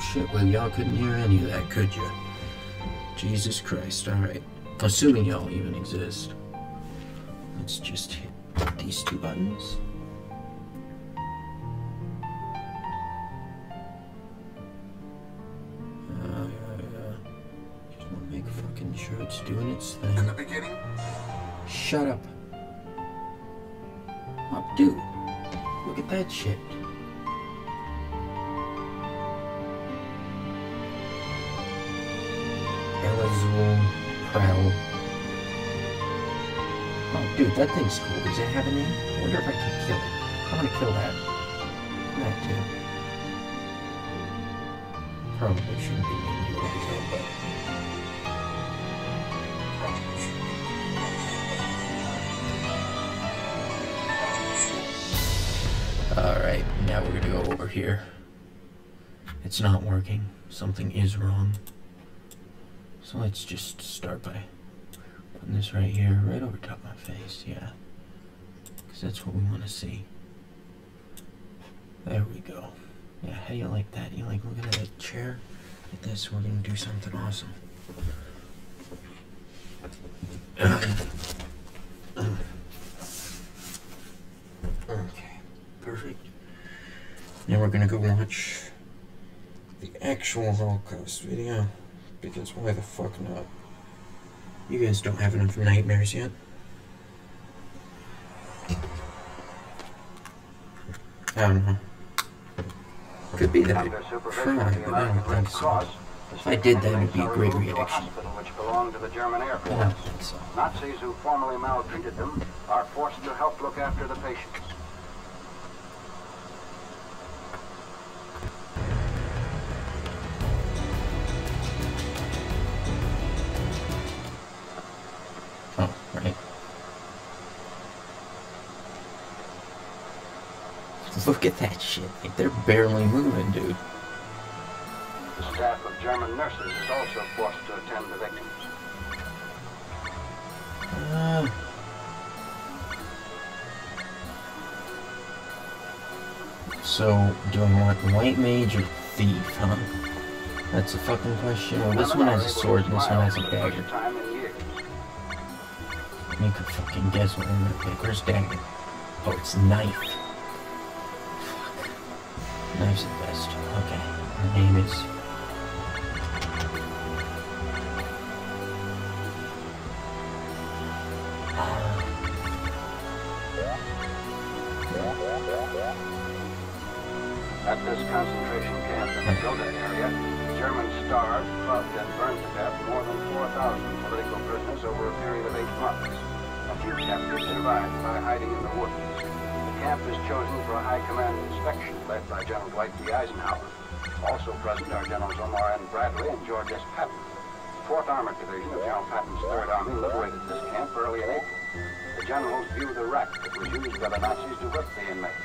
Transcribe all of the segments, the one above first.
shit, well y'all couldn't hear any of that, could you? Jesus Christ, alright. Assuming y'all even exist. Let's just hit these two buttons. Just want to make fucking sure it's doing its thing. In the beginning? Shut up. Oh, dude. Look at that shit. Elazul Prel. Oh, dude, that thing's cool. Does it have a name? I wonder if I can kill it. I want to kill that. That too. Probably shouldn't be named YorgIo, but... Alright, now we're gonna go over here. It's not working. Something is wrong. So let's just start by putting this right here, right over top of my face, yeah. Because that's what we want to see. There we go. Yeah, how do you like that? You like looking at that chair? Like this, we're going to do something awesome. Okay, perfect. Now we're going to go watch the actual Holocaust video. Because why the fuck not? You guys don't have enough nightmares yet? I don't know. Could be that I'd try, but I don't think so. If I did, that would be a great reaction. Which belonged to the German Air But I don't think so. Nazis who formerly maltreated them are forced to help look after the patients. Oh, right. Look at that shit. Like, they're barely moving, dude. The staff of German nurses is also forced to attend the victims. So, do I want white mage or thief, huh? That's a fucking question. Well, this one has a sword and this one has a dagger. You could fucking guess what I'm gonna pick. Where's dagger? Oh, it's knife. Fuck. Knife's the best. Okay. Her name is... At this concentration camp in the Goda area, Germans starved, clubbed, and burned to death more than 4,000 political prisoners over a period of 8 months. A few captives survived by hiding in the woods. The camp is chosen for a high command inspection led by General Dwight D. Eisenhower. Also present are Generals Omar N. Bradley and George S. Patton. The 4th Armored Division of General Patton's 3rd Army liberated this camp early in April. The generals view the rack that was used by the Nazis to whip the inmates.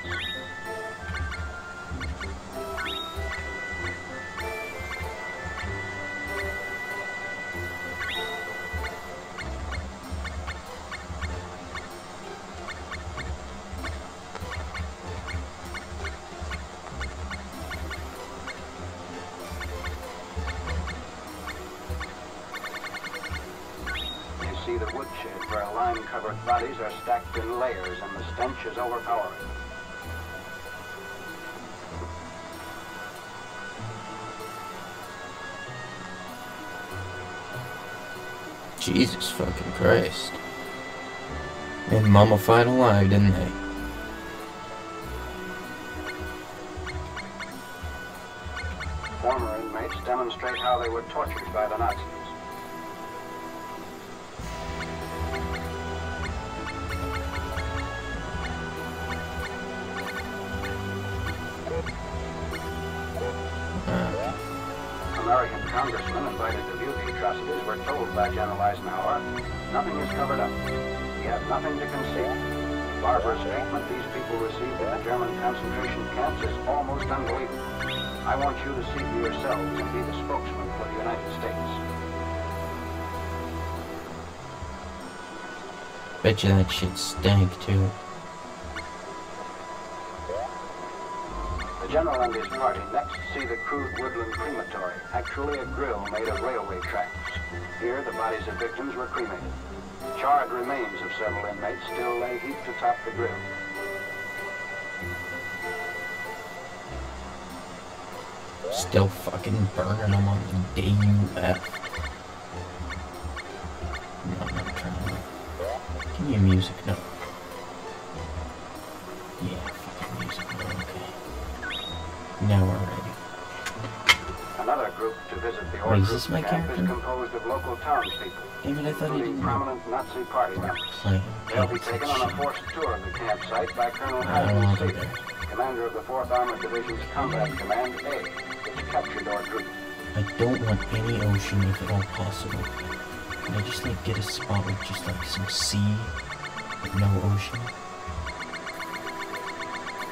See the woodshed where lime-covered bodies are stacked in layers and the stench is overpowering. Jesus fucking Christ. They mummified alive, didn't they? Former inmates demonstrate how they were tortured by the Nazis. American congressmen invited to view the atrocities were told by General Eisenhower, nothing is covered up. We have nothing to conceal. The barbarous treatment these people received in the German concentration camps is almost unbelievable. I want you to see for yourselves and be the spokesman for the United States. Bet you that shit stank too. The general and his party next see the crude woodland crematory, actually a grill made of railway tracks. Here, the bodies of victims were cremated. Charred remains of several inmates still lay heaped atop the grill. Still fucking burning them on the day you left. No, I'm not trying to. Give me a music note. Yeah, fucking music note, okay. Now we're ready. Another group to visit the Wait, is this my camp character? is composed of local townspeople, Damn it, I thought I including didn't prominent Nazi party members. play. They'll be taken on a forced tour of the campsite by Colonel I don't want to Haskell, there. commander of the 4th Armored Division's Combat Command A, which captured our group. I don't want any ocean if at all possible. Can I just like get a spot with just like some sea, but no ocean?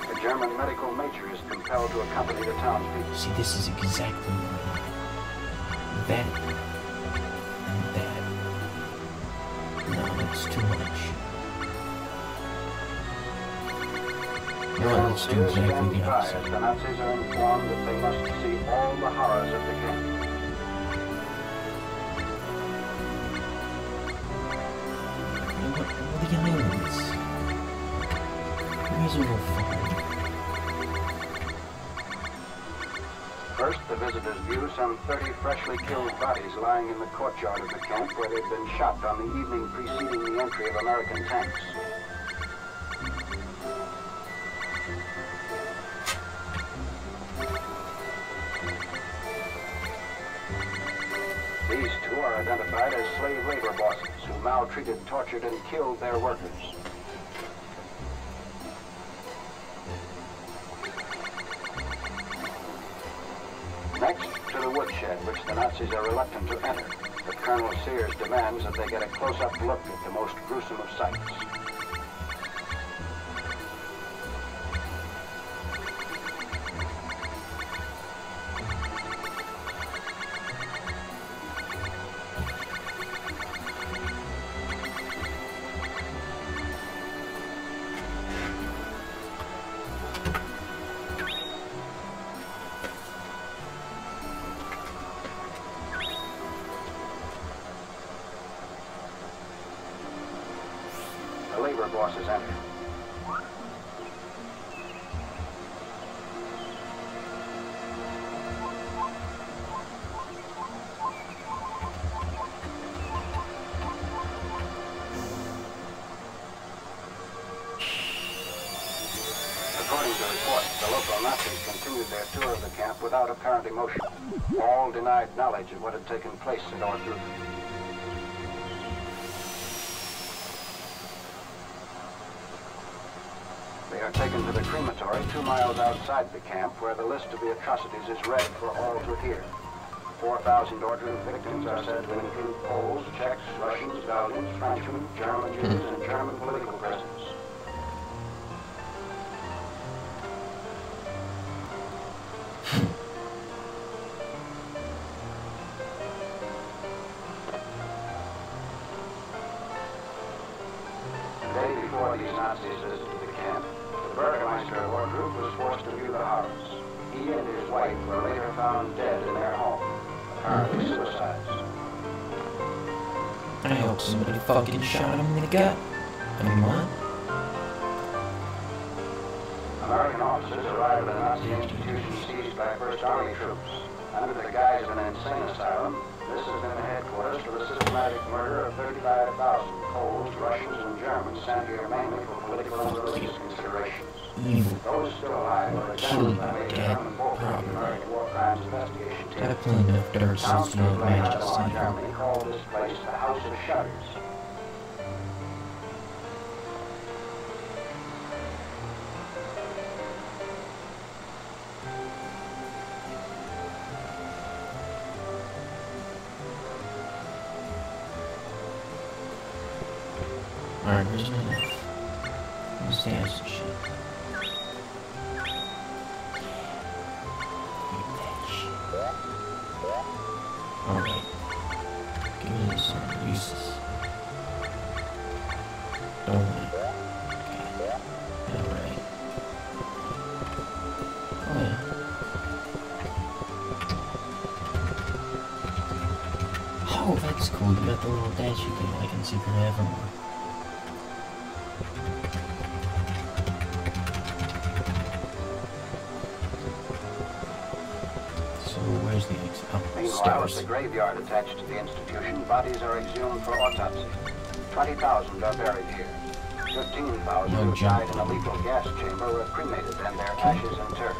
The German medical matron is compelled to accompany the townspeople. See, this is exactly what I want. That and that. No, that's too much. No, let's do exactly the opposite. The Nazis are informed that they must see all the horrors of the camp. What are the islands? You guys are no fun. First, the visitors view some 30 freshly killed bodies lying in the courtyard of the camp where they'd been shot on the evening preceding the entry of American tanks. These two are identified as slave labor bosses who maltreated, tortured, and killed their workers. Next, to the woodshed, which the Nazis are reluctant to enter. But Colonel Sears demands that they get a close-up look at the most gruesome of sights. The labor bosses enter. According to reports, the local Nazis continued their tour of the camp without apparent emotion. All denied knowledge of what had taken place at our group. They are taken to the crematory 2 miles outside the camp, where the list of the atrocities is read for all to hear. 4,000 ordered victims are said to include Poles, Czechs, Russians, Belgians, Frenchmen, German Jews, and German political prisoners. The day before these Nazis visited the camp, the Burgermeister of our group was forced to view the horrors. He and his wife were later found dead in their home, apparently suicides. I hope somebody fucking shot him in the gut. I mean, what? American officers arrived at a Nazi institution seized by First Army troops. Under the guise of an insane asylum, this has been the headquarters for the systematic murder of 35,000 Poles, Russians, and Germans sent here mainly for political and religious considerations. Evil. Those still alive are Killed identified by my Major dad, Herman Volker, the probably. American War Crimes Investigation Team. Gotta play enough dark souls to Townspeople not in imagine Babylon, something. Germany called this place the House of Shutters. Alright, where's my knife? Stairs and shit. Eat that shit. Alright. Give me some uses. Don't want it. Okay. Alright. Oh yeah. cool. You got the little dash you get like in Secret Evermore. So where's the exit? Oh, Meanwhile, at stairs. the graveyard attached to the institution, bodies are exhumed for autopsy. 20,000 are buried here. 15,000 who died in a lethal gas chamber were cremated and their ashes interred.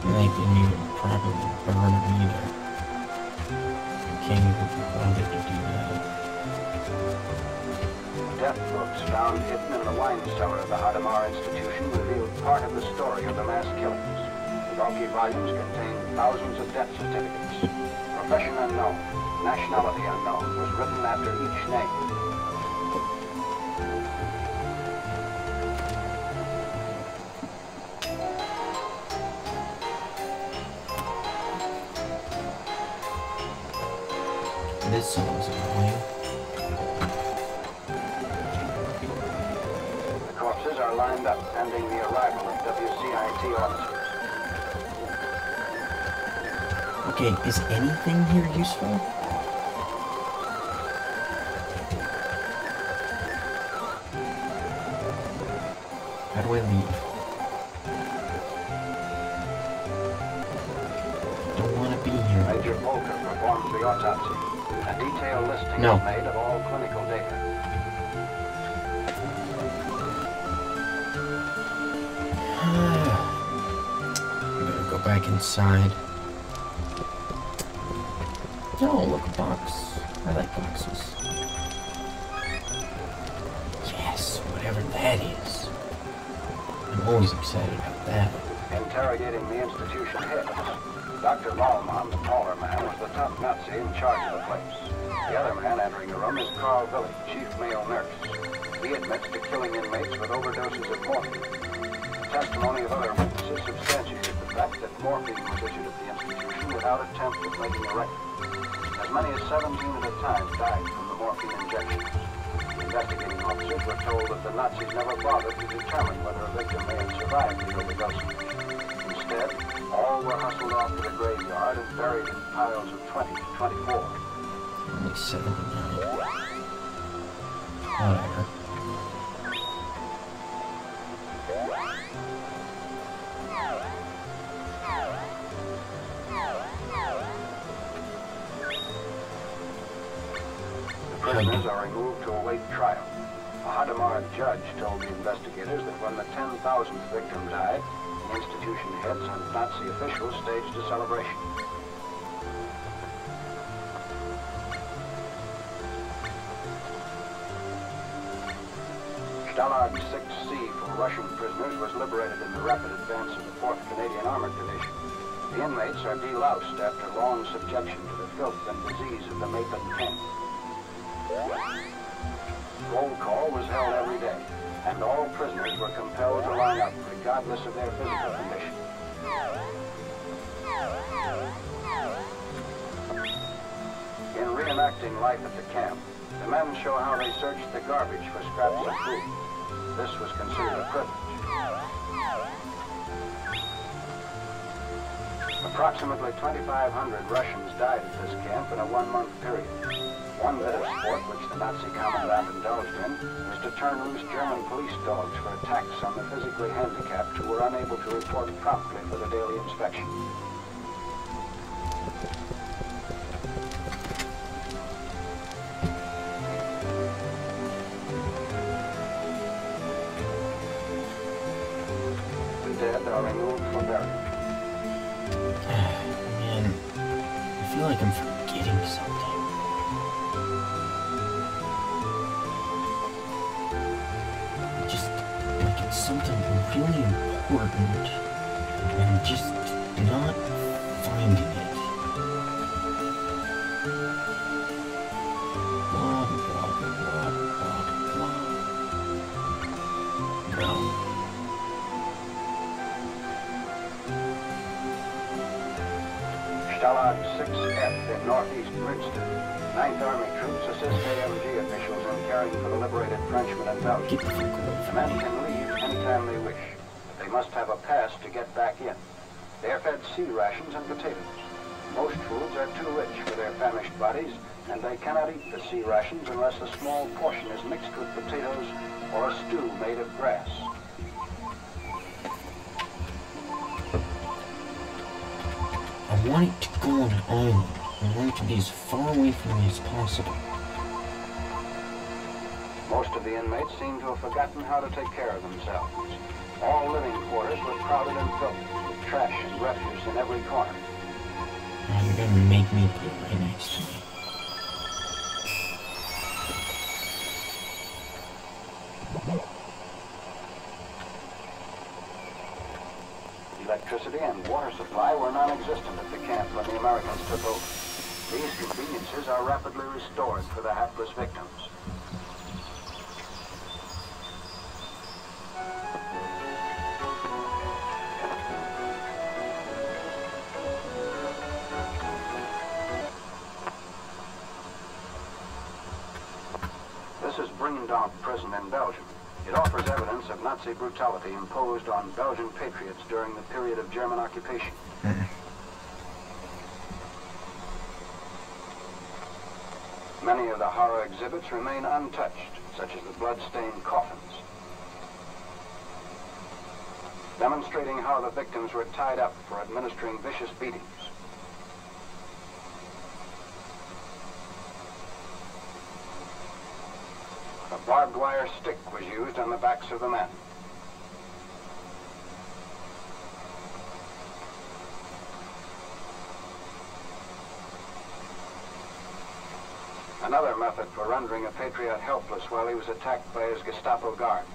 They didn't even properly burn them either. You can't even bother to do that. Death books found hidden in the wine cellar of the Hadamar Institution revealed part of the story of the mass killings. The bulky volumes contain thousands of death certificates. Profession unknown, nationality unknown was written after each name. This song's annoying. The corpses are lined up pending the arrival of WCIT officers. Okay, is anything here useful? How do I leave? Don't want to be here. Major Volker performs the autopsy. A detailed listing is made of all clinical data. I'm gonna go back inside. Oh, look, a box. I like boxes. Yes, whatever that is. I'm always excited about that. Interrogating the institution heads, Dr. Lallman, the taller man, was the top Nazi in charge of the place. The other man entering the room is Carl Billy, chief male nurse. He admits to killing inmates with overdoses of morphine. The testimony of other witnesses substantiated the fact that morphine was issued at the institution without attempt at making a record. As many as 17 at a time died from the morphine injections. Investigating officers were told that the Nazis never bothered to determine whether a victim may have survived the overdosage. Instead, all were hustled off to the graveyard and buried in piles of 20 to 24. Only 79. Whatever. The prisoners are removed to await trial. A Hadamar judge told the investigators that when the 10,000th victim died, the institution heads and Nazi officials staged a celebration. Stalag 6C for Russian prisoners was liberated in the rapid advance of the 4th Canadian Armored Division. The inmates are deloused after long subjection to the filth and disease of the Maple camp. Roll call was held every day, and all prisoners were compelled to line up regardless of their physical condition. In reenacting life at the camp, the men show how they searched the garbage for scraps of food. This was considered a privilege. Approximately 2,500 Russians died at this camp in a one-month period. One bit of sport which the Nazi commandant indulged in was to turn loose German police dogs for attacks on the physically handicapped who were unable to report promptly for the daily inspection. The dead are removed for burial. Man, I feel like I'm forgetting something. Just like it's something really important, and I'm just not finding it. Blah, blah, blah, blah, blah. No. Stalag 6F in northeast Princeton. 9th Army troops assist AMG officials in caring for the liberated Frenchmen and Belgians. The men can leave anytime they wish, but they must have a pass to get back in. They are fed sea rations and potatoes. Most foods are too rich for their famished bodies, and they cannot eat the sea rations unless a small portion is mixed with potatoes or a stew made of grass. I want it to go on an island. I want it to be as far away from me as possible. Most of the inmates seem to have forgotten how to take care of themselves. All living quarters were crowded and filled with trash and refuse in every corner. Oh, you're gonna make me put it right next to me. Electricity and water supply were non-existent at the camp when the Americans took over. These conveniences are rapidly restored for the hapless victims. This is Briendamp prison in Belgium. It offers evidence of Nazi brutality imposed on Belgian patriots during the period of German occupation. Many of the horror exhibits remain untouched, such as the blood-stained coffins, demonstrating how the victims were tied up for administering vicious beatings. A barbed wire stick was used on the backs of the men. Another method for rendering a patriot helpless while he was attacked by his Gestapo guards.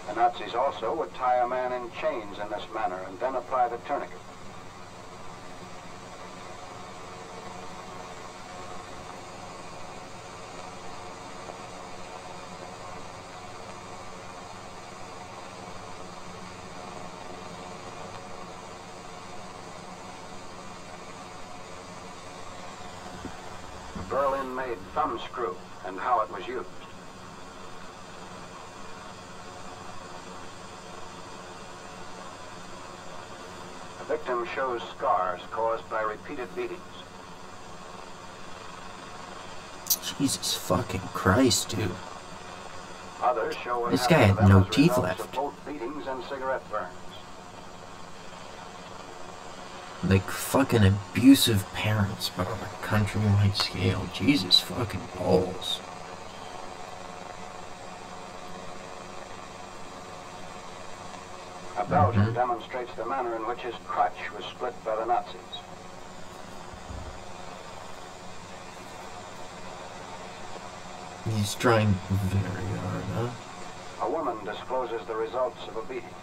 The Nazis also would tie a man in chains in this manner and then apply the tourniquet. Berlin-made thumb screw and how it was used. The victim shows scars caused by repeated beatings. Jesus fucking Christ, dude. Others show what This guy happened to had them no as teeth results left. of both beatings and cigarette burns. Like fucking abusive parents, but on a countrywide scale. Jesus fucking balls. A Belgian demonstrates the manner in which his crotch was split by the Nazis. He's trying very hard, huh? A woman discloses the results of a beating.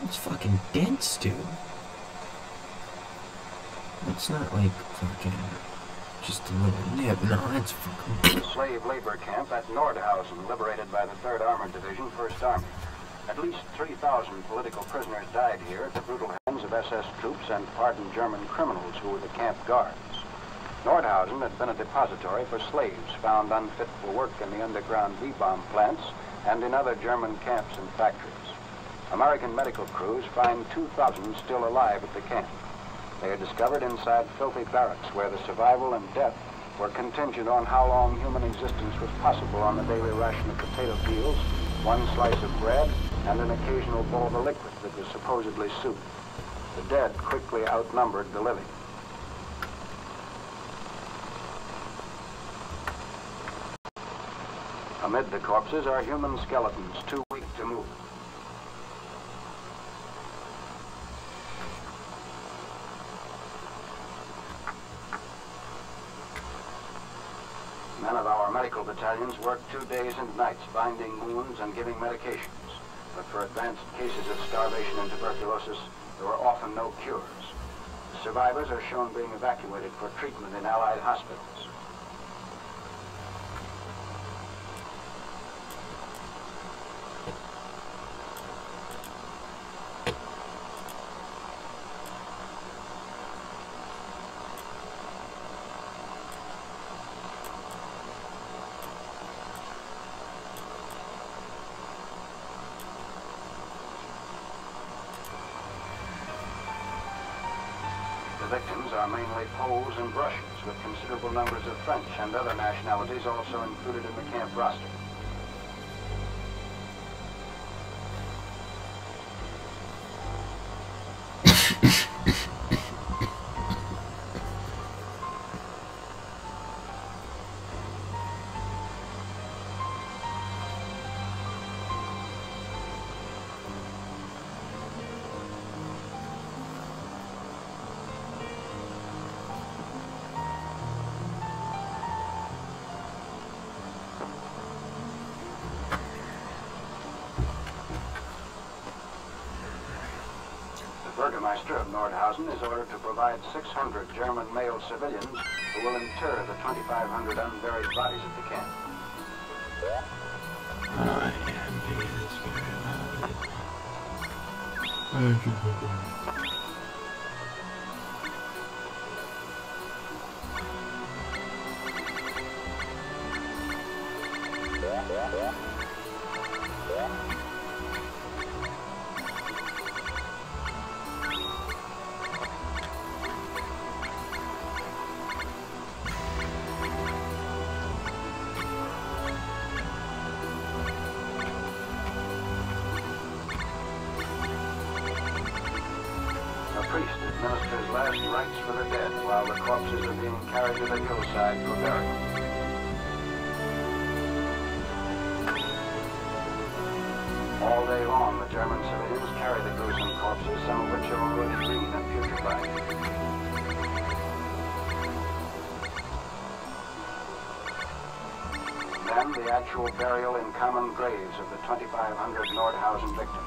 It's fucking dense, dude. It's not like fucking just a little nib. No, that's fucking... Slave labor camp at Nordhausen, liberated by the 3rd Armored Division, 1st Army. At least 3,000 political prisoners died here at the brutal hands of SS troops and pardoned German criminals who were the camp guards. Nordhausen had been a depository for slaves found unfit for work in the underground V-bomb plants and in other German camps and factories. American medical crews find 2,000 still alive at the camp. They are discovered inside filthy barracks where the survival and death were contingent on how long human existence was possible on the daily ration of potato peels, one slice of bread, and an occasional bowl of a liquid that was supposedly soup. The dead quickly outnumbered the living. Amid the corpses are human skeletons too weak to move. Men of our medical battalions work 2 days and nights binding wounds and giving medications. but for advanced cases of starvation and tuberculosis, there were often no cures. The survivors are shown being evacuated for treatment in Allied hospitals. The victims are mainly Poles and Russians, with considerable numbers of French and other nationalities also included in the camp roster. Burgermeister of Nordhausen is ordered to provide 600 German male civilians who will inter the 2,500 unburied bodies at the camp. I am being scared. Priest administers last rites for the dead while the corpses are being carried to the hillside for burial. All day long, the German civilians carry the gruesome corpses, some of which are already green and putrefied. Then, the actual burial in common graves of the 2,500 Nordhausen victims.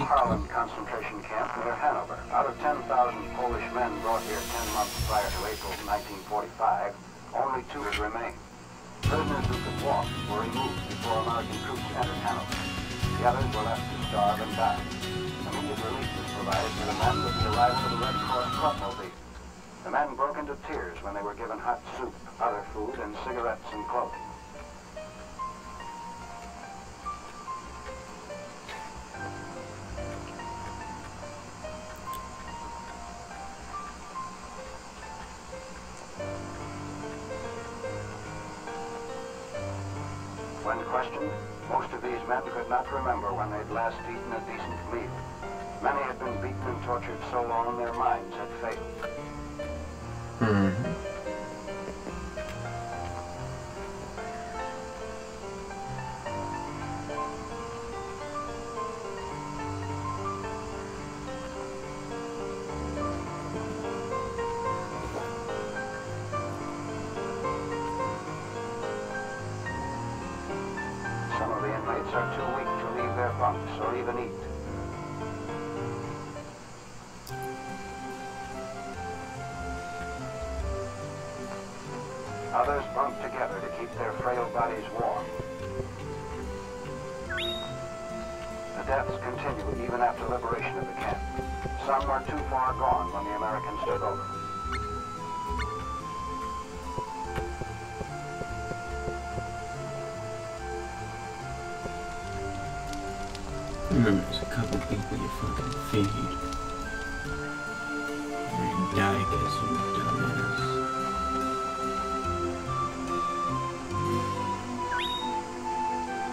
Harlem concentration camp near Hanover. Out of 10,000 Polish men brought here 10 months prior to April 1945, only 2 remain. Prisoners who could walk were removed before American troops entered Hanover. The others were left to starve and die. Immediate relief was provided for the men with the arrival of the Red Cross clubmobile. The men broke into tears when they were given hot soup, other food, and cigarettes and clothing. When questioned, most of these men could not remember when they'd last eaten a decent meal. Many had been beaten and tortured so long their minds had failed. Some of the inmates are too weak to leave their bunks or even eat. Others bunk together to keep their frail bodies warm. The deaths continue even after liberation of the camp. Some were too far gone when the Americans took over. Remember, there's a couple people you fucking feed. Or you die because you're a dumbass.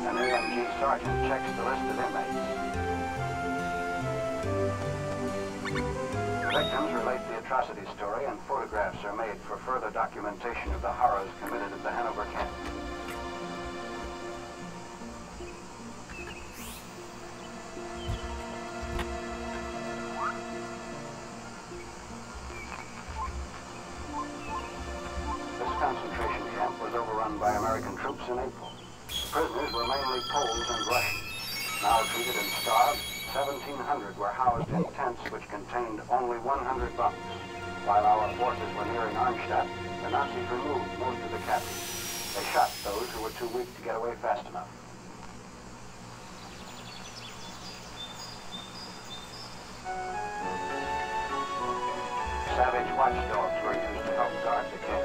An AMG sergeant checks the list of inmates. Victims relate the atrocity story, and photographs are made for further documentation of the horrors committed at the Hanover camp. This concentration camp was overrun by American troops in April. Prisoners were mainly Poles and Russians. Maltreated and starved, 1,700 were housed in tents which contained only 100 bunks. While our forces were nearing Arnstadt, the Nazis removed most of the captives. They shot those who were too weak to get away fast enough. Savage watchdogs were used to help guard the camp.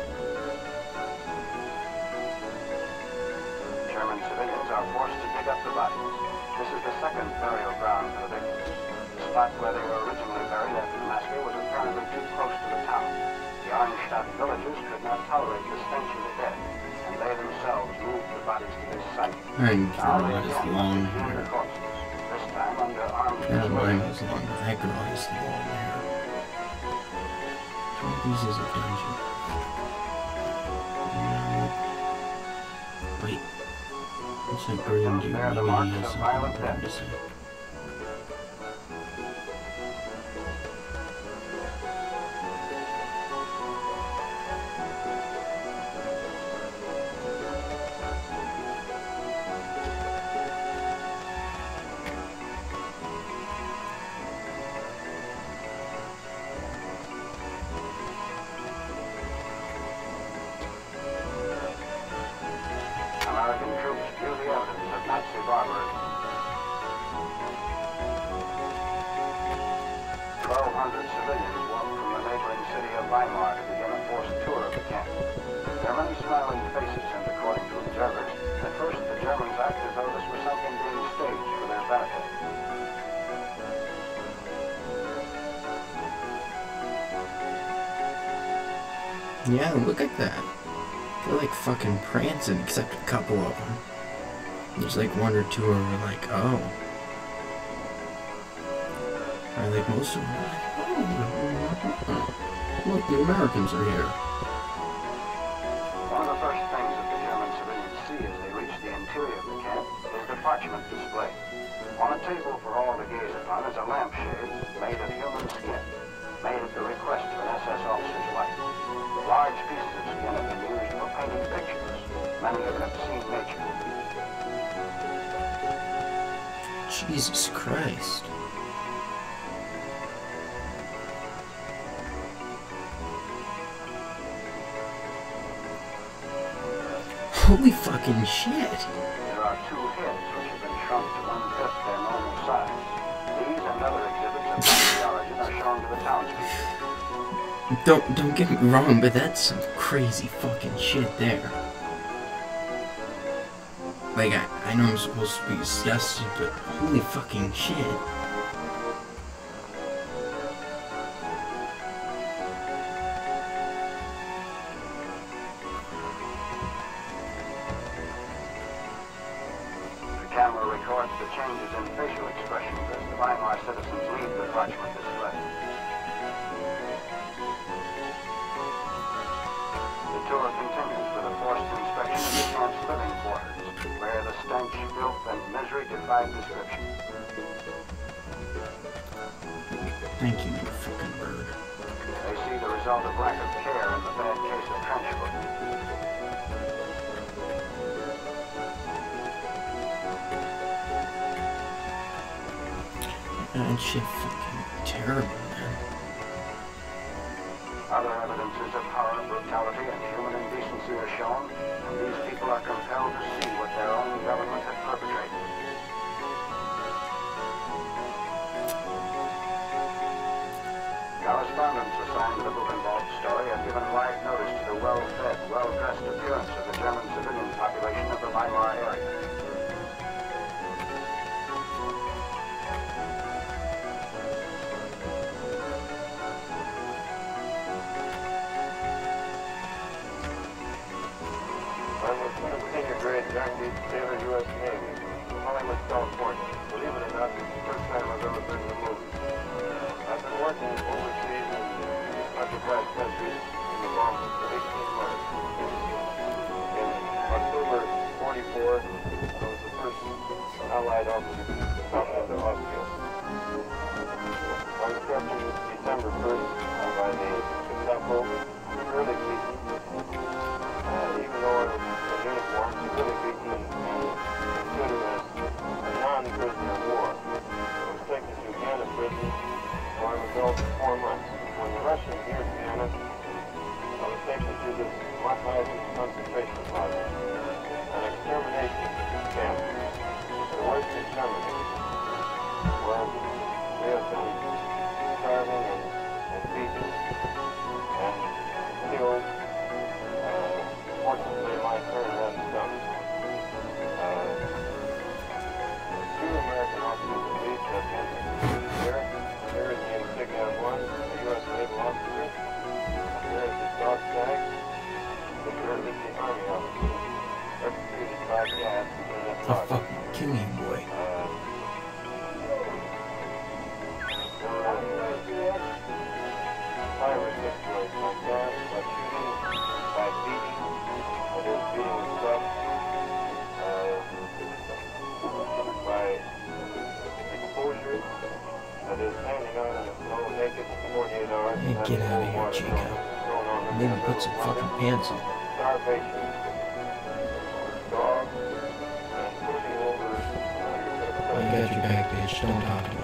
German civilians are forced to dig up the bodies. This is the second burial ground for the victims. The spot where they were originally buried after the massacre was apparently too close to the town. The Arnstadt villagers could not tolerate the stench of the dead, and they themselves moved the bodies to this site. I'm sure it is long hair. This time under armed mine was long. I could always see long hair. This is a dungeon. Wait. It's a green dude. There are the marks of violent death. American troops view the evidence of Nazi barbarism. 1,200 civilians walked from the neighboring city of Weimar to begin a forced tour of the camp. There are many smiling faces, and according to observers, at first the Germans act as though this was something being staged for their benefit. Yeah, look at that. They're like fucking prancing, except a couple of them. There's like one or two who are like, oh. I like most of them are like, oh. Look, the Americans are here. One of the first things that the German civilians see as they reach the interior of the camp is the parchment display. On a table for all to gaze upon is a lampshade made of human skin, made at the request of an SS officer's wife. Large pieces of skin have been used for painting pictures. Many of them have seen nature. Jesus Christ. Holy fucking shit. There are two heads which have been shrunk to 1/5 their normal size. These and other exhibits of Nazi origin are shown to the townspeople. Don't get me wrong, but that's some crazy fucking shit there. Like, I know I'm supposed to be disgusted, but holy fucking shit. The camera records the changes in facial expressions as the Weimar citizens leave the parchment display. The tour continues with a forced inspection of the camp's living quarters, where the stench, filth, and misery defied description. Thank you, you fucking bird. They see the result of lack of care in the bad case of trench foot. That shit fucking terrible, man. Other evidences of horror, brutality, and human indecency are shown, and these people are compelled to see what their own government had perpetrated. Correspondents assigned to the book-involved story have given wide notice to the well-fed, well-dressed appearance of the German civilian population of the Weimar area. Sailor, U.S. Navy, Hollywood, California. Believe it or not, this is the first time I've ever been in a movie. I've been working overseas occupied countries in the bomb for 18 months. In October 44, was the first Allied offensive into Austria. On starting December 1st by the Gestapo, early beaten, even though in uniform, early beaten and considered as a non-prisoner of war. It was taken to Vienna prison where I was held for 4 months. When the Russians neared Vienna, I was taken to this Mauthausen concentration camp, an extermination camp, the worst in Germany, where we have been starving and beaten and killed. Fortunately, my turn hasn't come. Two American officers at least have been here. Here is the insignia of one, a U.S. naval officer. Here is the dog tag. Here is the Army officer. Executed by gas in this I'll box. fucking kill you, boy. Fire situated by gas, by shooting, by beating, that is beating the stuff, by exposure, that is hanging out in the snow naked for 48 hours. Hey, get out of here, Chico. Maybe put some fucking pants on. Starvation, dogs, and pushing over. I got your back, bitch. Don't talk to me.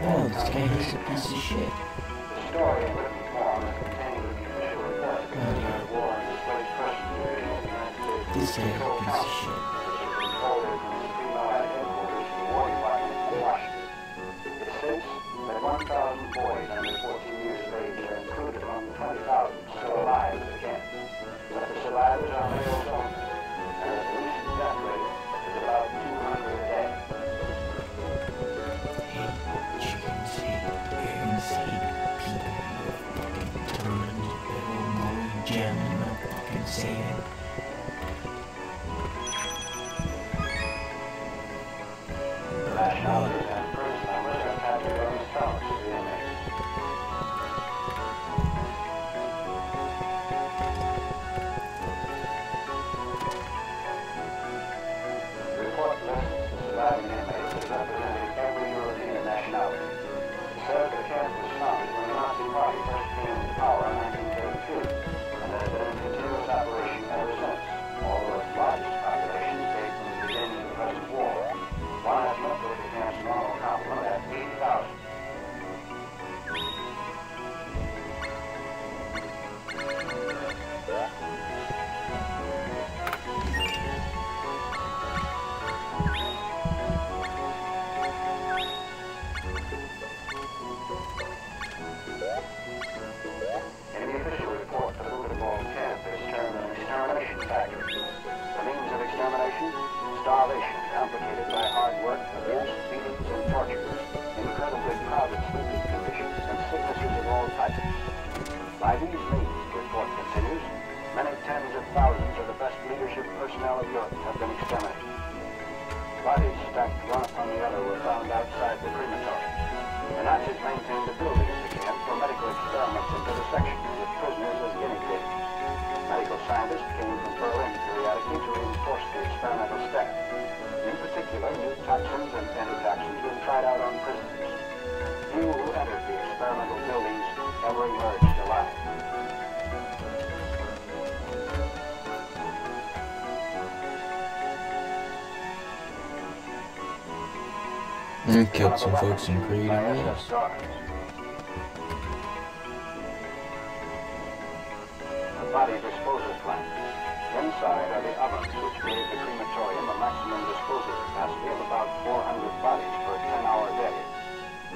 Oh, this guy is a piece of shit. The story in written form is contained in the official report of the war and displaced persons division of the United States. This guy is a piece of shit. Which has been forwarded from the Supreme Allied Headquarters to the War Department in Washington. It states that 1,000 boys under 14 years of age are included among the 20,000 still alive at the camp. That the survivors are males only, and that the recent death rate is about 200 a day. Saying. Nationalities and first numbers are captured on the stomachs of the inmates. The report lists the surviving inmates as representing every European nationality. It says the camp was founded when the Nazi Party first came into power in 1932, and has been in continuous operation ever since, although its largest populations date from the beginning of the present war. One estimate puts the camp's normal complement at 80,000. In the official report, the Buchenwald camp is termed an extermination factory. The means of extermination? Starvation, complicated by hard work, abuse, beatings, and torture, incredibly crowded sleeping conditions, and sicknesses of all types. By these means, the report continues, many tens of thousands of the best leadership personnel of Europe have been exterminated. Bodies stacked one upon the other were found outside the crematory. The Nazis maintained a building at the camp for medical experiments in vivisection, with prisoners as guinea pigs. Medical scientists came from Berlin periodically to reinforce the experimental staff. In particular, new toxins and antitoxins were tried out on prisoners. Few who entered the experimental buildings ever emerged alive. And killed some folks in creative ways. The body disposal plant. Inside are the ovens, which gave the crematorium a maximum disposal capacity of about 400 bodies per 10-hour day.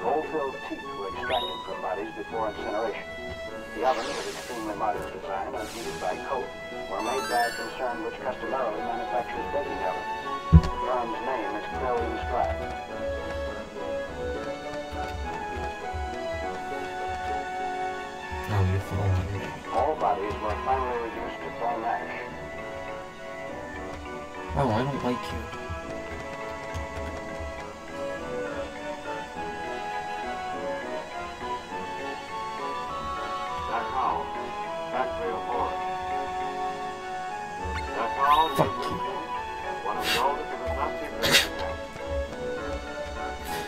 Gold-filled teeth were extracted from bodies before incineration. The ovens, of extremely modern design and heated by coke, were made by a concern which customarily manufactures baking ovens. The firm's name is clearly inscribed. Oh, you're following me. All bodies were finally reduced to bone ash. Oh, I don't like you. Factory of horror. Dachau Fuck is you. one of the oldest of the Nazi prison camps.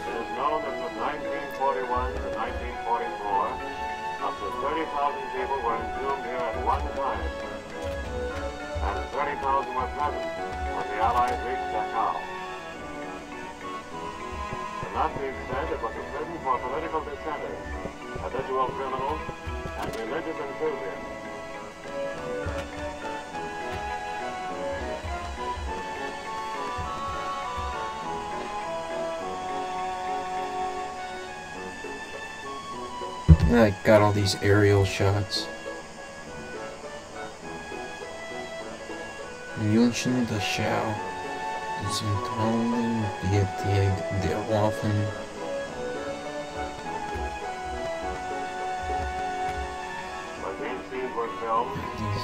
It is known that from 1941 to 1944, up to 30,000 people were entombed here at one time, and 30,000 were present when the Allies reached Dachau. The Nazis said it was a prison for political dissenters, habitual criminals, and religious enthusiasts. I got all these aerial shots. München Dachau Zentralen Bibliothek der Waffen.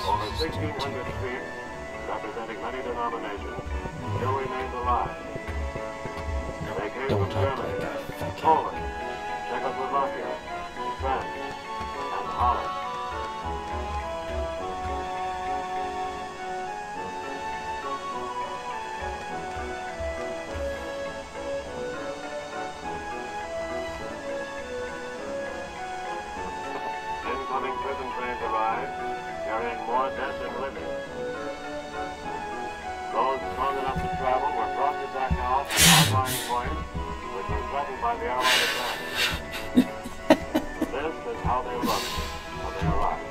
Over 1,600 streets, representing many denominations, still remained alive. They came Don't from talk Germany, like that. Fuck you. Poland, Czechoslovakia, France, and Holland. Incoming prison trains arrived, carrying more dead than living. Those strong enough to travel were brought to Dachau from outlying points, which were threatened by the Allied attack. This is how they looked when they arrived.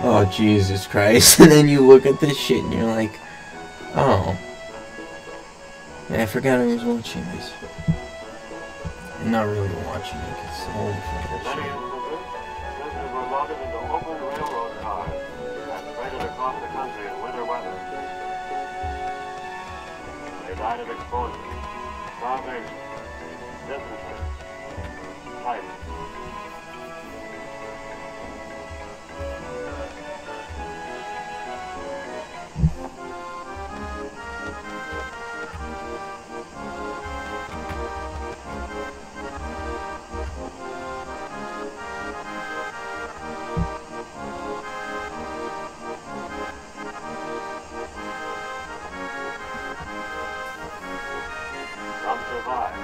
Oh, Jesus Christ. And then you look at this shit and you're like, oh. Yeah, I forgot I was watching this. I'm not really watching it because it's old fucking Many shit. instances, prisoners were loaded into open railroad cars and traded across the country in winter weather. They died of exposure, starvation, dysentery, typhus. Some survived,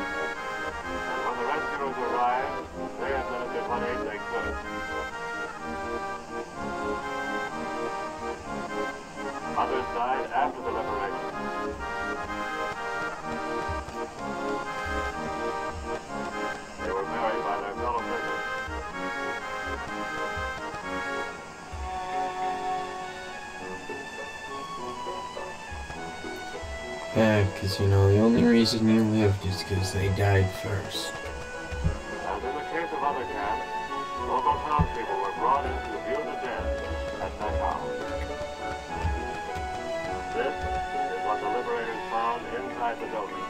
and when the rescuers arrived, they administered what aid they could. Others died after the liberation. They were buried by their fellow prisoners. Yeah, because, you know, the only reason you lived is because they died first. And in the case of other camps, local townspeople were brought in to view the dead at Dachau. This is what the liberators found inside the building.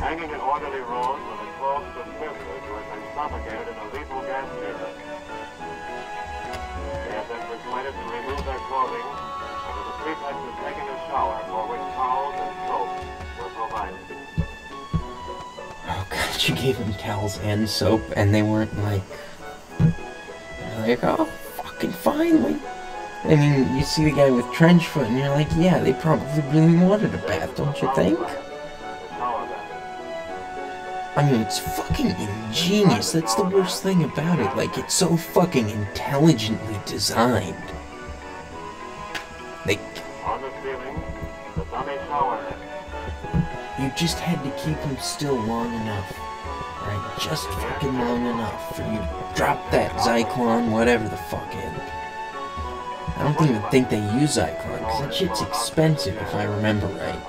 Hanging in orderly rows were the clothes of prisoners who had been suffocated in a lethal gas chamber. They had been persuaded to remove their clothing under the pretext of taking a shower, for which towels and soap were provided. Oh god, she gave them towels and soap, and they weren't like, oh, fucking finally. I mean, you see the guy with trench foot, and you're like, yeah, they probably really wanted a bath, don't you think? I mean, it's fucking ingenious. That's the worst thing about it. Like, it's so fucking intelligently designed. Like, On the ceiling, the dummy shower head. you just had to keep him still long enough. Right? Just fucking long enough for you to drop that Zyklon, whatever the fuck in. I don't even think they use Zyklon, because that shit's expensive, if I remember right.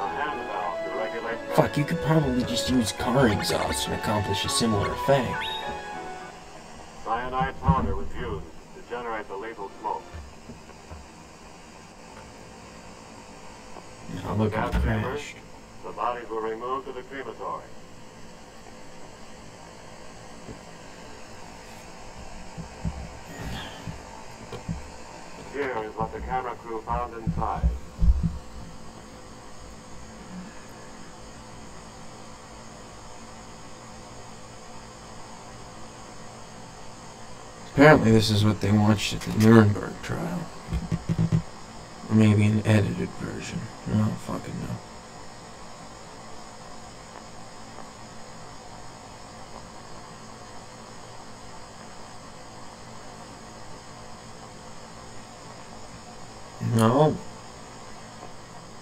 Fuck, you could probably just use car exhaust and accomplish a similar effect. Cyanide powder was used to generate the lethal smoke. Now look at the crash. The bodies were removed to the crematory. Here is what the camera crew found inside. Apparently this is what they watched at the Nuremberg trial. Or maybe an edited version. I don't fucking know. No.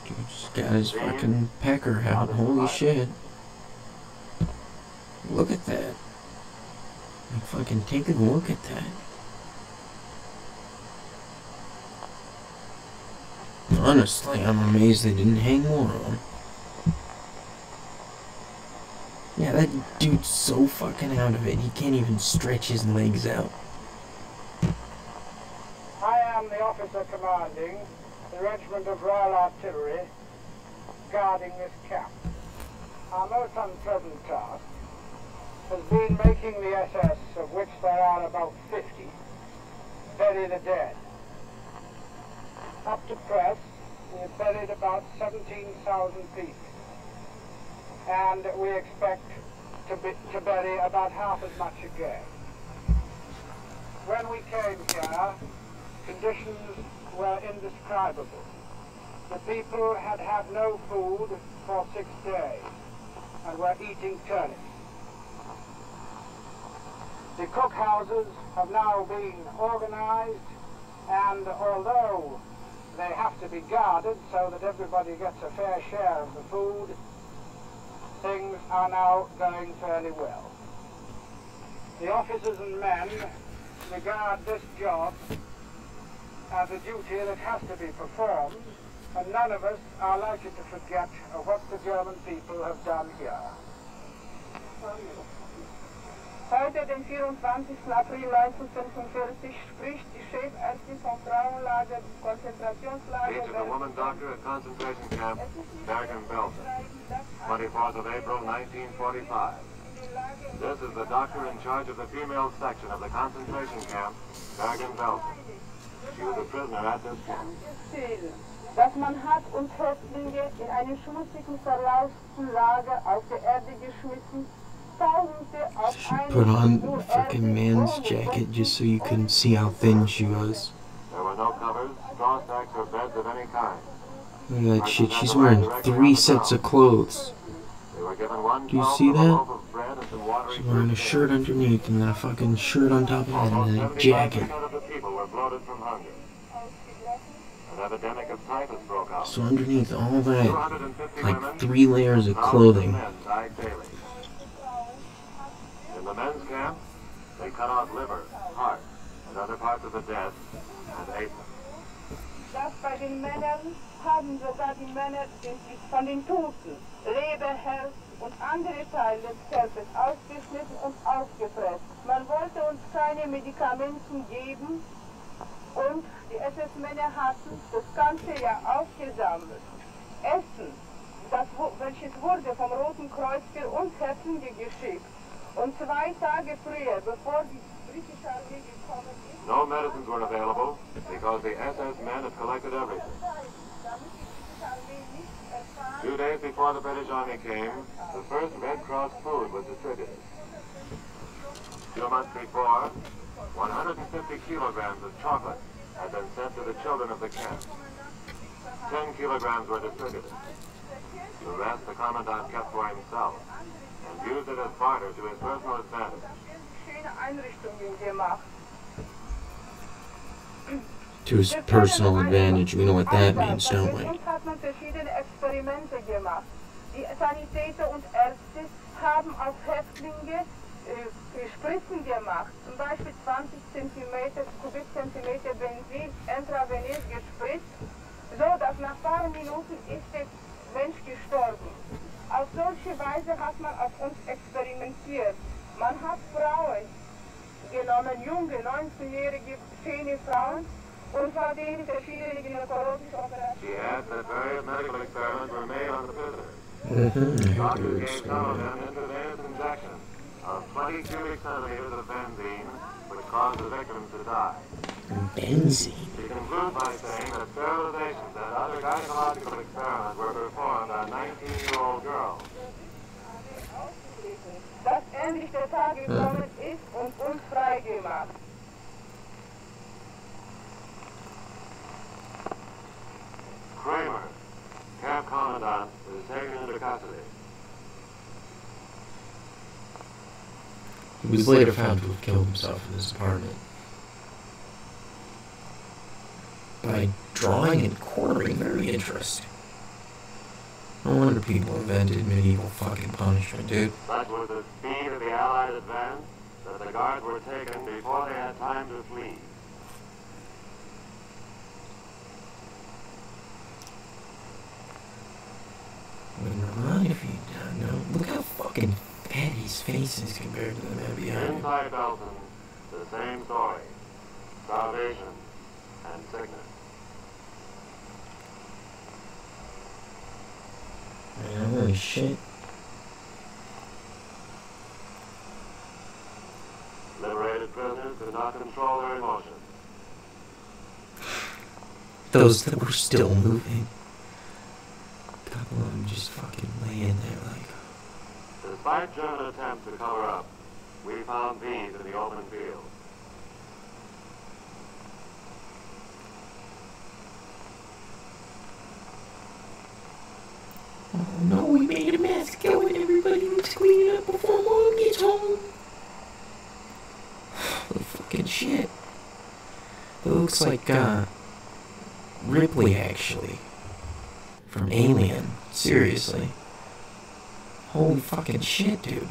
Dude's got his fucking pecker out. Holy shit. Look at that. Like, fucking take a look at that. Honestly, I'm amazed they didn't hang more of them. Yeah, that dude's so fucking out of it, he can't even stretch his legs out. I am the officer commanding the Regiment of Royal Artillery guarding this camp. Our most unpleasant task has been making the SS, of which there are about 50, bury the dead. Up to press, we have buried about 17,000 people, and we expect to bury about half as much again. When we came here, conditions were indescribable. The people had had no food for 6 days and were eating turnips. The cookhouses have now been organized, and although they have to be guarded so that everybody gets a fair share of the food, things are now going fairly well. The officers and men regard this job as a duty that has to be performed, and none of us are likely to forget what the German people have done here. Heute, den 24. April 1945, spricht die Chefärztin vom Frauenlager des Konzentrationslagers. Speech of the woman doctor at concentration camp Bergen-Belsen, 24th of April 1945. This is the doctor in charge of the female section of the concentration camp Bergen-Belsen. She was a prisoner at this camp. Dass man hat uns Häftlinge in einem schmutzigen, verlausten Lager auf der Erde geschmissen. She put on a fucking man's jacket just so you couldn't see how thin she was. There were no covers, straw stacks, or beds of any kind. Look at that shit, she's wearing 3 sets of clothes. They were given one Do you see that? loaf of bread and some watery She's wearing a shirt underneath and then a fucking shirt on top of that and then a jacket. 75% of the people were bloated from hunger. An epidemic of typhus broke out. So underneath all that, 250 like women, 3 layers of clothing. men died daily. In the men's camp, they cut off liver, heart, and other parts of the dead and ate them. Das bei den Männern haben sogar die Männer von den Toten Leber, Herz und andere Teile des Körpers ausgeschnitten und aufgefressen. Man wollte uns keine Medikamente geben und die SS-Männer hatten das ganze Jahr aufgesammelt. Essen, welches wurde vom Roten Kreuz für uns Häftlinge geschickt. Und 2 Tage früher, bevor die britische Armee gekommen ist, No medicines were available because the SS men had collected everything. damit die britische Armee nicht erfahren, 2 days before the British Army came, the first Red Cross food was distributed. 2 months before, 150 kilograms of chocolate had been sent to the children of the camp. 10 kilograms were distributed. The rest the commandant kept for himself and used it as barter to his personal advantage. schöne Einrichtungen gemacht. To his personal advantage. We know what that means, don't we? Mit uns hat man verschiedene Experimente gemacht. Die Sanitäter und Ärzte haben auf Häftlinge Spritzen gemacht. Zum Beispiel 20 Kubikzentimeter Benzin intravenös gespritzt, so dass nach ein paar Minuten ist der Mensch gestorben. Auf solche Weise hat man auf uns experimentiert. Man hat Frauen genommen, junge, 19-jährige, schöne Frauen, und von denen verschiedene gynäkologische Operationen. She adds that various medical experiments were made on the prisoners. Mm-hmm. Doctors gave some of them intravenous injections of 20 cubic centimeters of benzene, which caused the victims to die. Benzene. She concludes by saying that sterilizations and other gynecological experiments were performed on 19-year-old girls. Dass endlich der Tag gekommen ist und uns freigemacht. Kramer, camp commandant, is taken into custody. He was later found to have killed himself in his apartment by drawing and quartering. Very interesting. No wonder people invented medieval fucking punishment, dude. Such was the speed of the Allied advance that the guards were taken before they had time to flee. Wouldn't run if you don't know. Look how fucking fat his face is compared to the man behind him. Inside Belton, the same story. Starvation and sickness. Man, holy shit. Liberated prisoners could not control their emotions. Those that were still moving. A couple of them just fucking laying there like... Despite German attempts to cover up, we found these in the open field. Oh no, we made a mess. Go and everybody needs cleaning up before Mom gets home. Holy fucking shit. It looks like, Ripley, actually. From Alien. Seriously. Holy fucking shit, dude.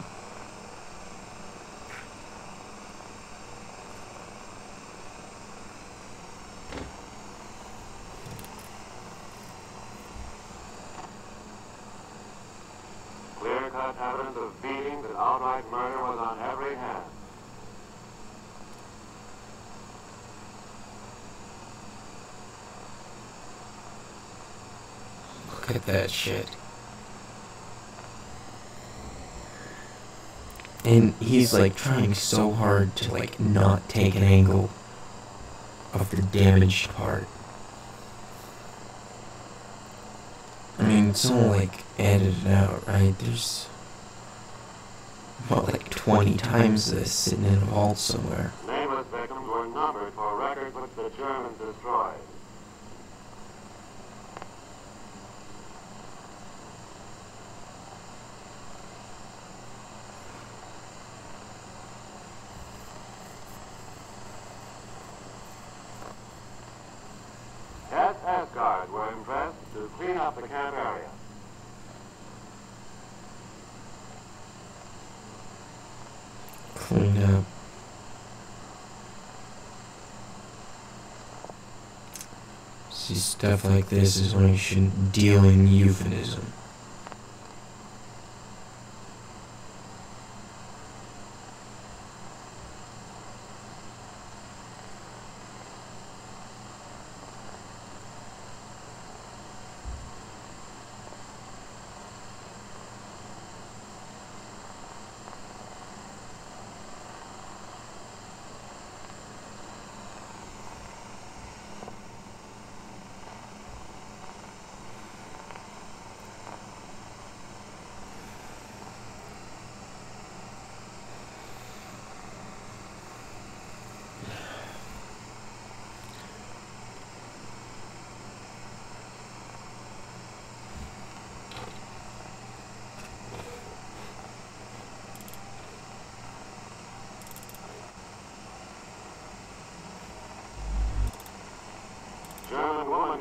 Clear-cut evidence of beatings and outright murder was on every hand. Look at that shit. And he's like trying so hard to like not take an angle of the damaged part. I mean, it's all like edited out, right? There's what, like 20 times this sitting in a vault somewhere. Nameless victims were numbered for records which the Germans destroyed. SS guards were impressed to clean up the camp area. Clean up. See, stuff like this is when you shouldn't deal in euphemism.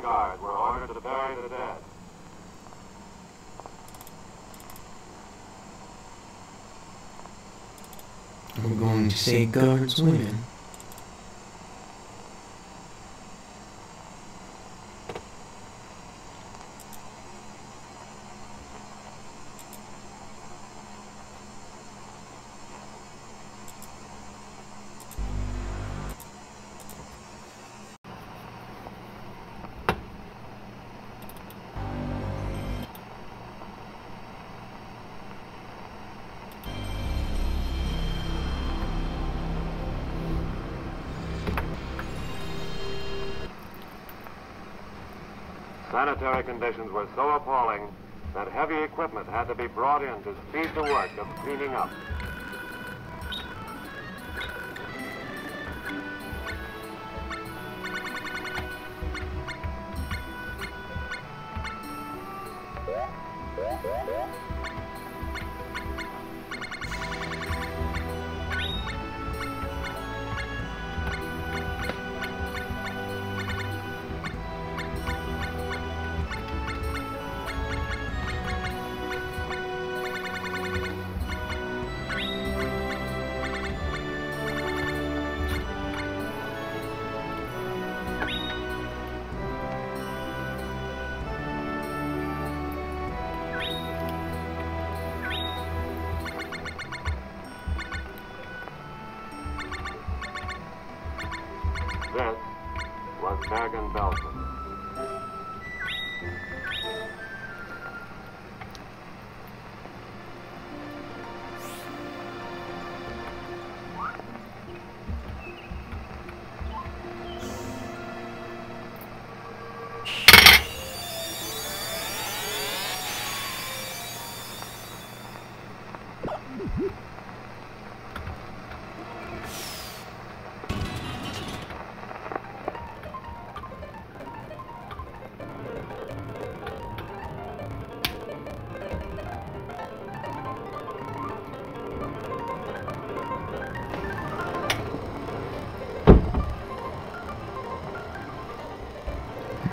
guard were ordered to bury the dead. I'm going to say guards women. Sanitary conditions were so appalling that heavy equipment had to be brought in to speed the work of cleaning up. This was Bergen-Belsen.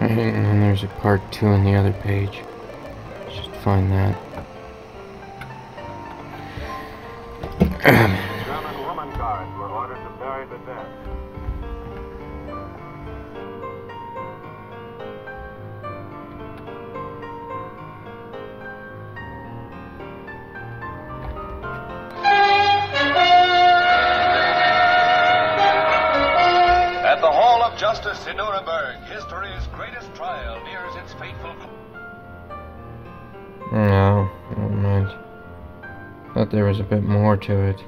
And then there's a part 2 on the other page. Just find that. German woman guards were ordered to bury the dead. At the Hall of Justice in Nuremberg, history's greatest trial nears its fateful... No, never mind. Thought there was a bit more to it.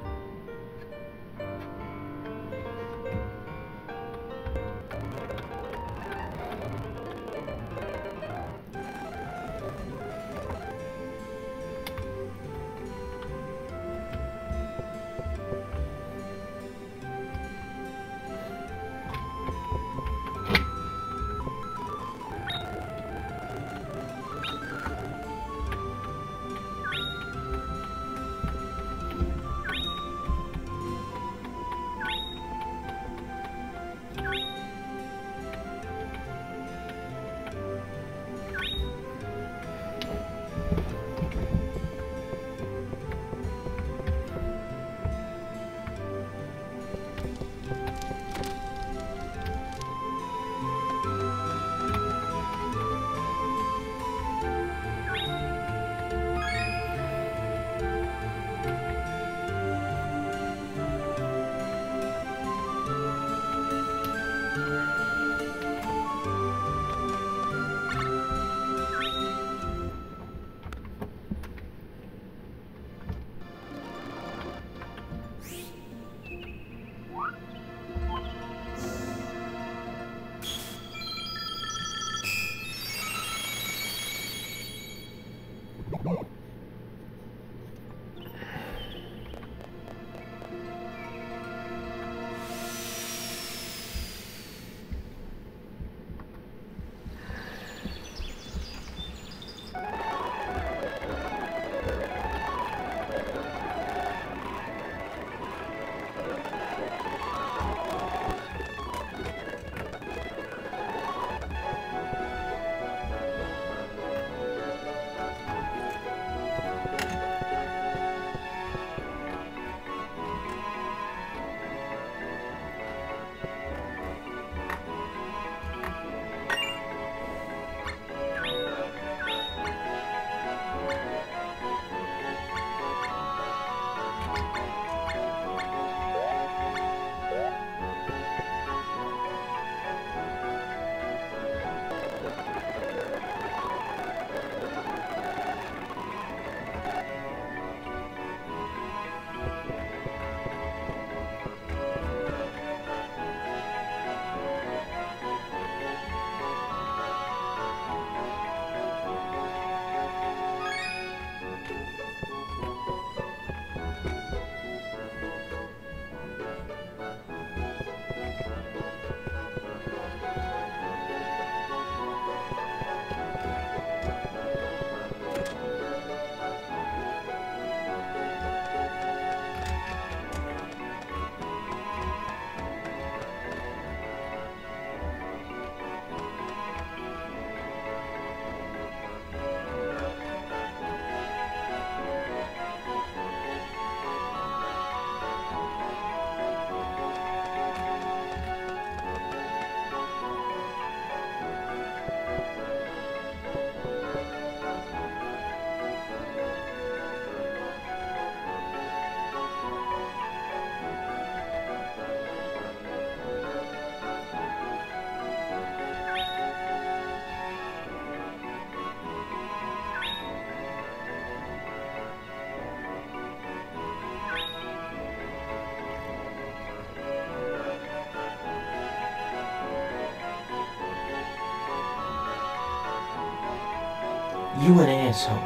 You an asshole.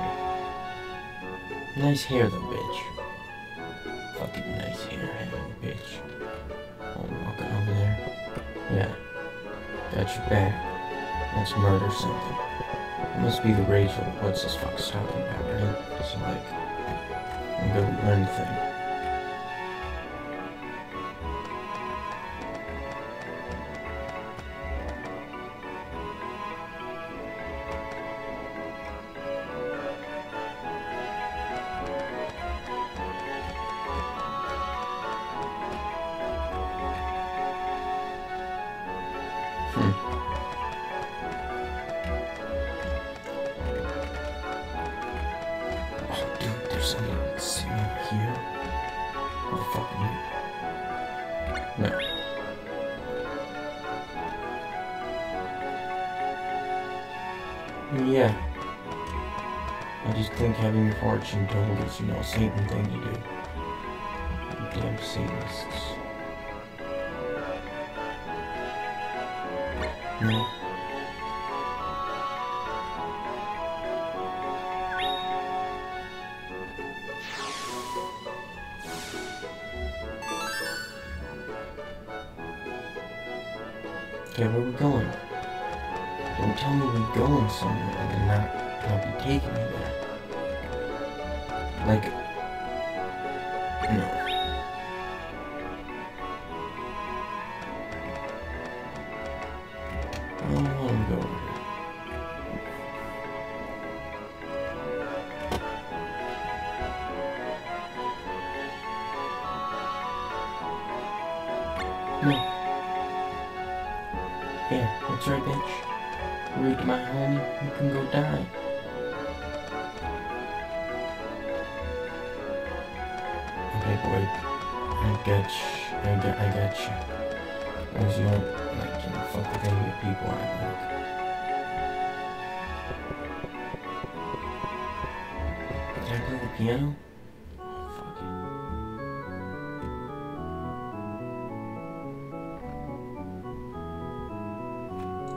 Nice hair though, bitch. Fucking nice hair, bitch. Oh, I'm walking over there. Yeah. Got your back. Let's murder something. It must be the Rachel. What's this fuck's talking about, right? So, like, I'm gonna learn the thing. Somebody sitting up here? What the fuck are you? No. Yeah. I just think having your fortune told is, you know, a Satan thing to do. You damn Satanists. No. Okay, where are we going? Don't tell me we're going somewhere and then not be taking me there. Like, no. I don't want to go over here. No. Yeah, that's right, bitch. Rude to my homie, you can go die. Okay, boy. I got you. As long as you don't, like, you know, fuck with any of the people I like. Can I play the piano? Fuck it.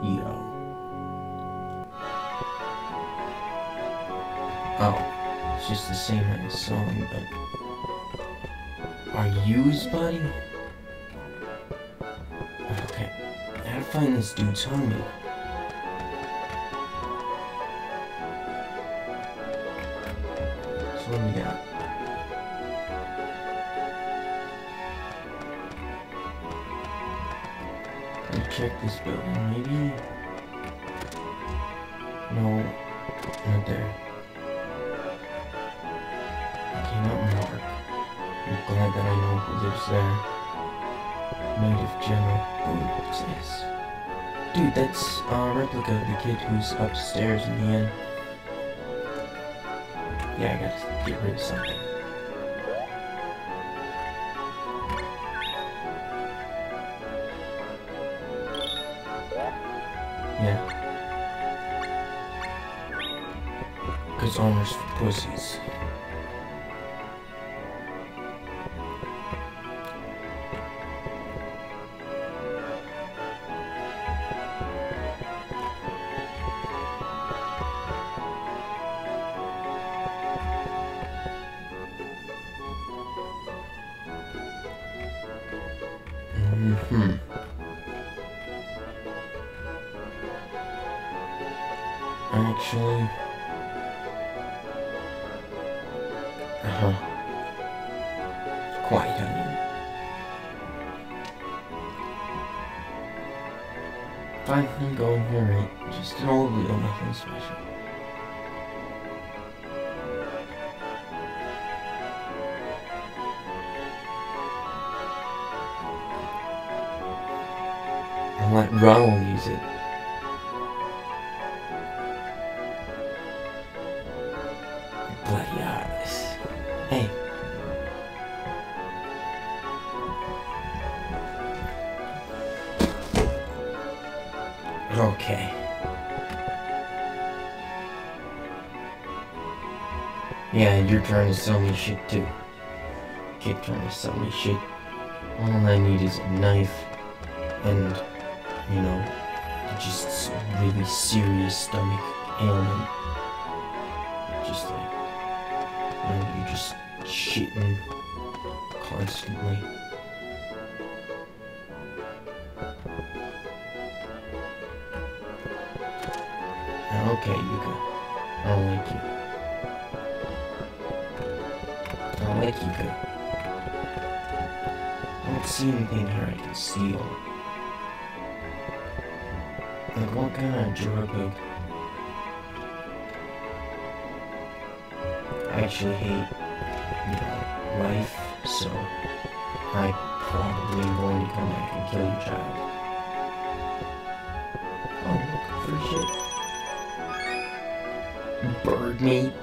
Yo. Oh, it's just the same as a song, but... Are you his buddy? Okay, I gotta find this dude's homie. So what do we got? Let's check this building, maybe? No, not there. Okay, not Mark. I'm glad that I know who lives there. Native General. Ooh, what's this? Dude, that's a replica of the kid who's upstairs in the end. Yeah, I gotta get rid of something. Yeah. Cause armor's for pussies. Actually... Quiet, honey. Fine, I'm going here, right? Just an old wheel, nothing special. I'll let Ronald use it. Bloody eyes. Hey. Okay. Yeah, you're trying to sell me shit too. Kid trying to sell me shit. All I need is a knife and, you know, just some really serious stomach ailment. just like, you're just shitting constantly. Okay, Yuka. I don't like you. I don't like Yuka. I don't see anything here I can steal. Like, what kind of jerk? I actually hate, life, so I probably am going to come back and kill your child. Oh, look for shit. Bird mate?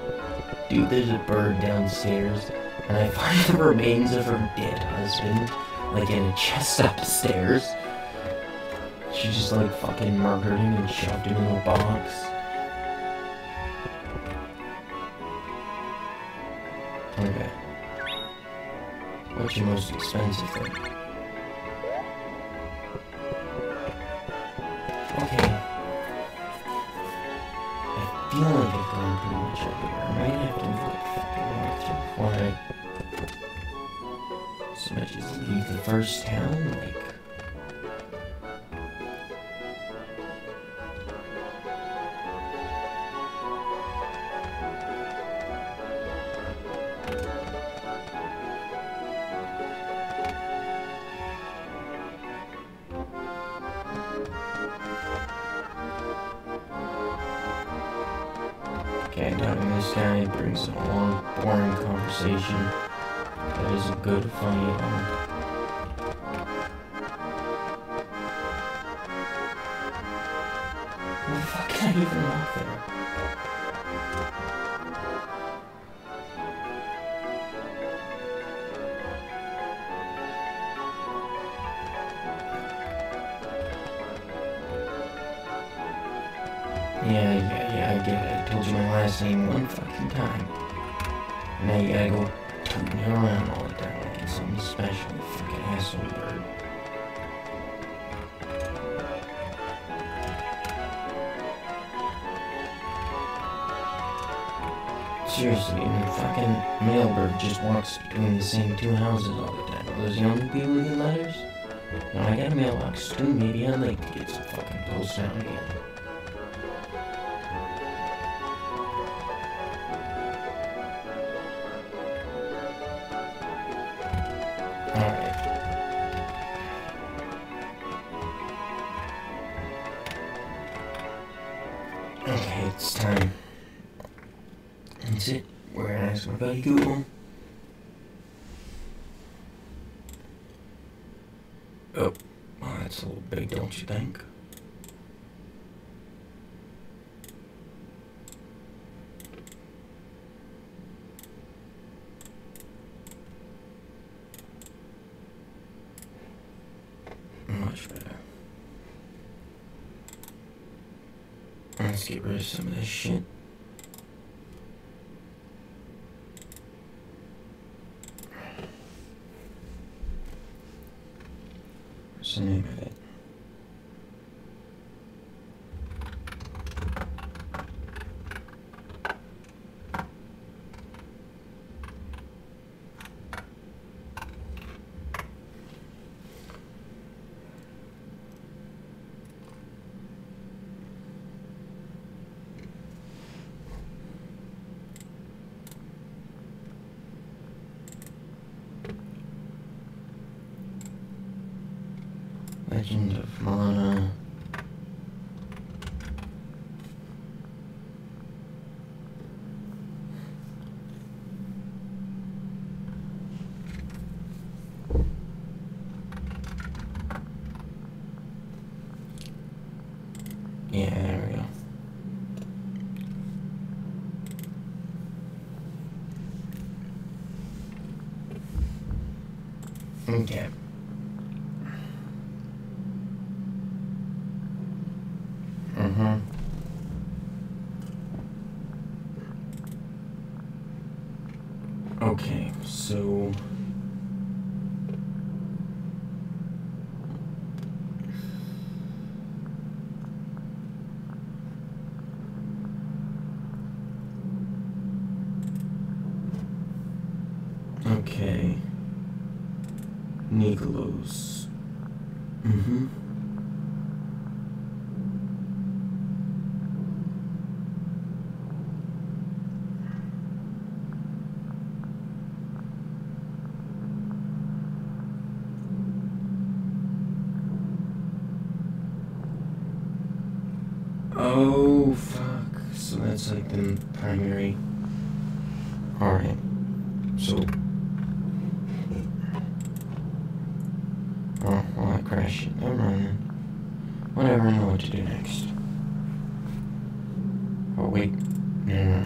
Dude, there's a bird downstairs, and I find the remains of her dead husband, like in a chest upstairs. She just like fucking murdered him and shoved him in a box. Okay. What's your most expensive thing? Okay. I feel like I've gone pretty much everywhere. I might have to like fucking walk through before I so much as leave the first town, like. Okay, talking to this guy brings a long, boring conversation that isn't good or funny at all. Where the fuck can I even walk there? Yeah, I get it. I told you my last name one fucking time. Now you gotta go tooting it around all the time like it's something special, you fucking asshole bird. Seriously, and the fucking mailbird just walks between the same two houses all the time. Are those the only people who get letters? No, I got a mailbox too. Maybe I'd like to get some fucking post out again. Okay, it's time. That's it. We're gonna ask my buddy Google. Oh, well, that's a little big, don't you think? Much better. Let's get rid of some of this shit. What's the name of it? Legend of Mana. Yeah, there we go. Okay. Okay, so Okay. Nicholas. Mm-hmm. Oh, fuck. So that's like the primary. Alright. So. Oh, well, I crashed it. Never mind then. Whatever, I know what to do next. Oh, wait. No.